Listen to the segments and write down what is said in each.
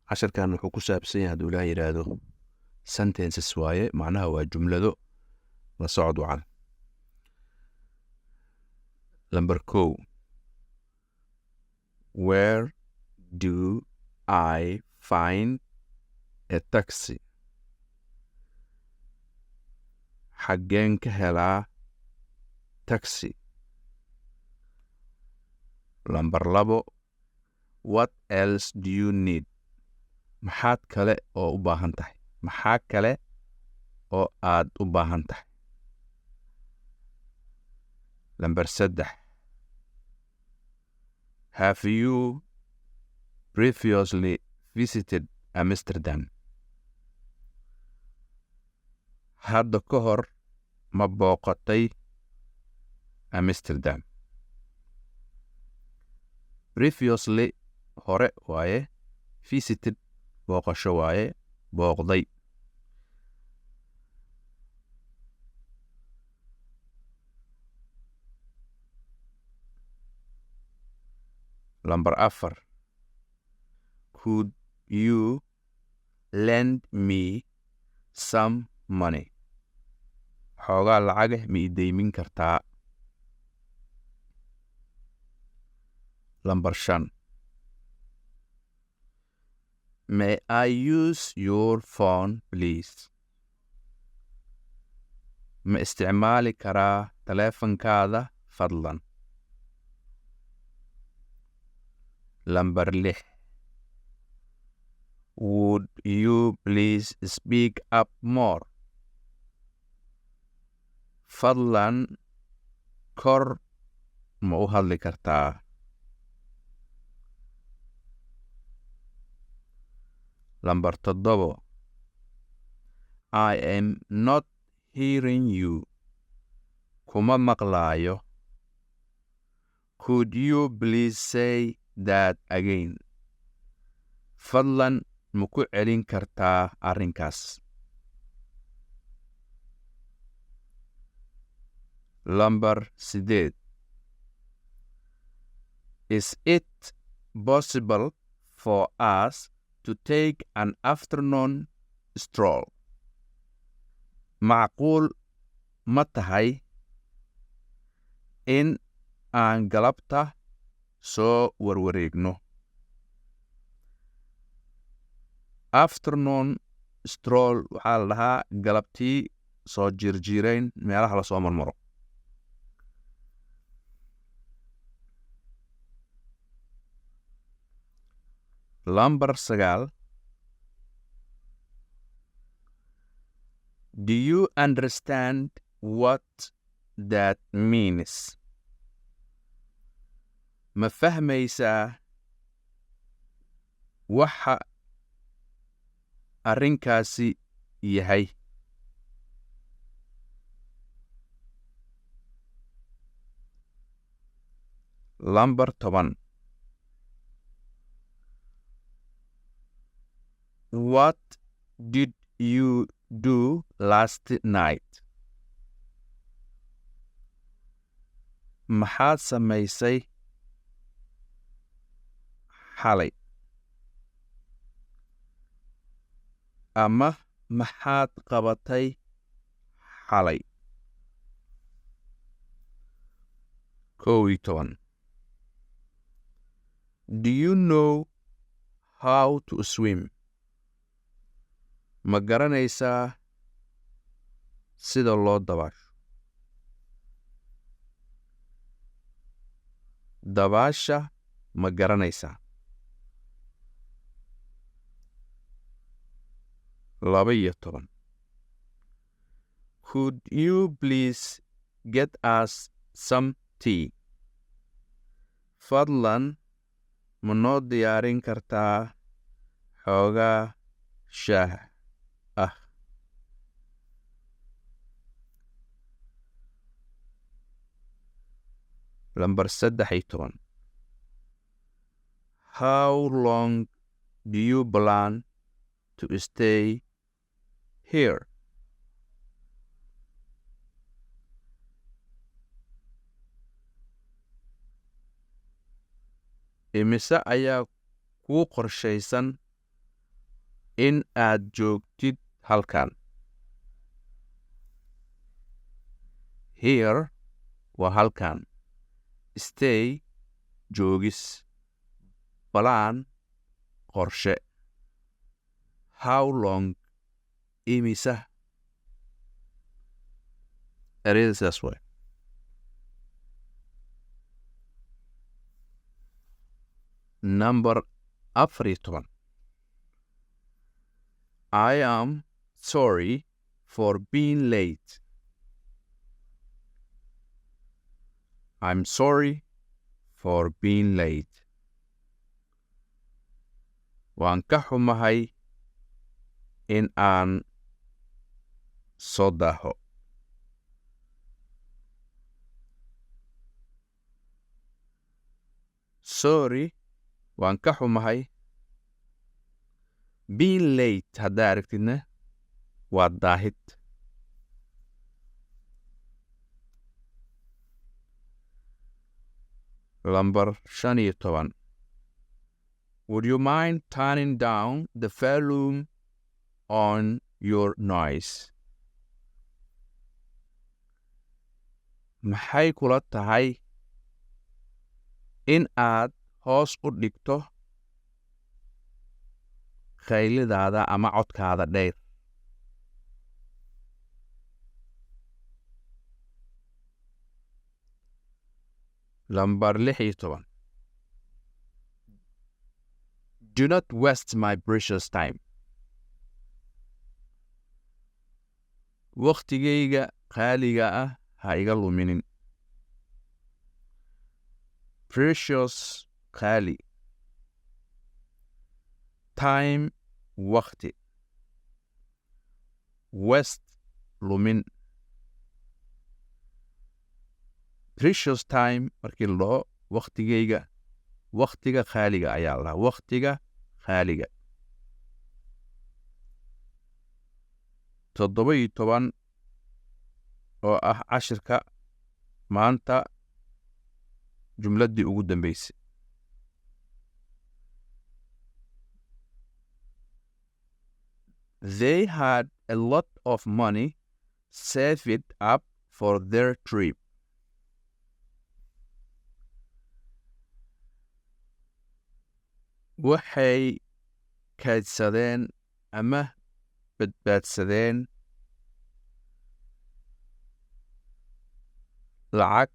casharkan wuxuu ku saabsan yahay hadduu ilaah yidhaahdo sentences waaye macnaha waa jumlado la socod wacan. Number 2, where do I find a taxi? xaggeen ka helaa taxi? Number 2, what else do you need? maxaad kale oo u baahan tahay? maxaa kale oo aad u baahan tahay? Number 3, have you previously visited Amsterdam? hadda ka hor ma booqatay Amsterdam? Previously hore waaye, visited booqasho waaye, booqday. Number 4, could you lend me some money? xoogaa lacageh ma ii deymin kartaa? Number 5, may I use your phone please? ma isticmaali karaa taleefankaada fadlan? Number 6, would you please speak up more? fadlan kor ma u hadli kartaa? Number 7, I am not hearing you. kuma maqlaayo. Could you please say that again? fadlan ma ku celin kartaa arrinkaas? Number 8, is it possible for us to take an afternoon stroll? macquul ma tahay in aan galabta soo warwareegno? Afternoon stroll waxaa la dhahaa galabtii soo jirjiirayn meelaha la soo marmaro. Number 9, do you understand what that means? ma fahmaysaa waxa arrinkaasi yahay? Number 10, what did you do last night? maxaad samaysay xalay? ama maxaad qabatay xalay? 11, do you know how to swim? ma garanaysaa sida loo dabaasho? dabaasha ma garanaysaa? 12, could you please get us some tea? fadlan ma noo diyaarin kartaa xoogaa shaah ah? Number 13, how long do you plan to stay here? Imise ayaa kuu qorshaysan in aad joogtid halkan? Here waa halkan. Stay joogis. Plan qorshe. How long imisa? Ereyada sidaas waay. Number 14. I am sorry for being late. I'm sorry for being late. Waan ka xumahay in aan soo daaho. Sorry, waan ka xumahay. Being late haddaa aragtidna waa daahid. Number 15. Would you mind turning down the volume on your noise? Maxay kula tahay in aad hoos u dhigto khaylidaada ama codkaada dheer? Number 16. Do not waste my precious time. Waqtigayga qaaliga ah ha iga luminin. Precious qaali. Time waqti. Waste lumin. Precious time markii loo waqtigayga, waqtiga qaaliga ayaa la waqtiga qaaliga. 17 oo ah cashirka maanta jumladii ugu dambeysay. They had a lot of money saved up for their trip. Waxay kaydsadeen ama badbaadsadeen lacag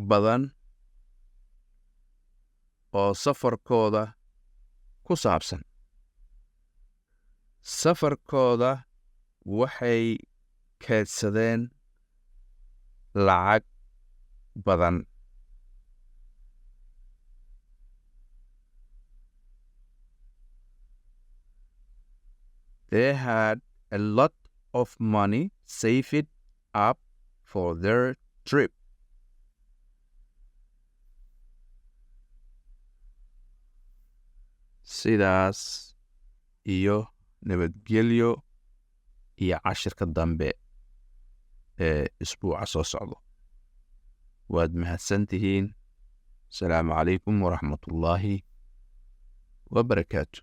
badan oo safarkooda ku saabsan. Safarkooda waxay kaydsadeen lacag badan. They had a lot of money saved up for their trip. Sidaas iyo nabadgelyo iyo cashirka dambe ee isbuuca soo socdo. Waad mahadsantihiin. Asalaamu calaykum waraxmatullaahi wabarakaatu.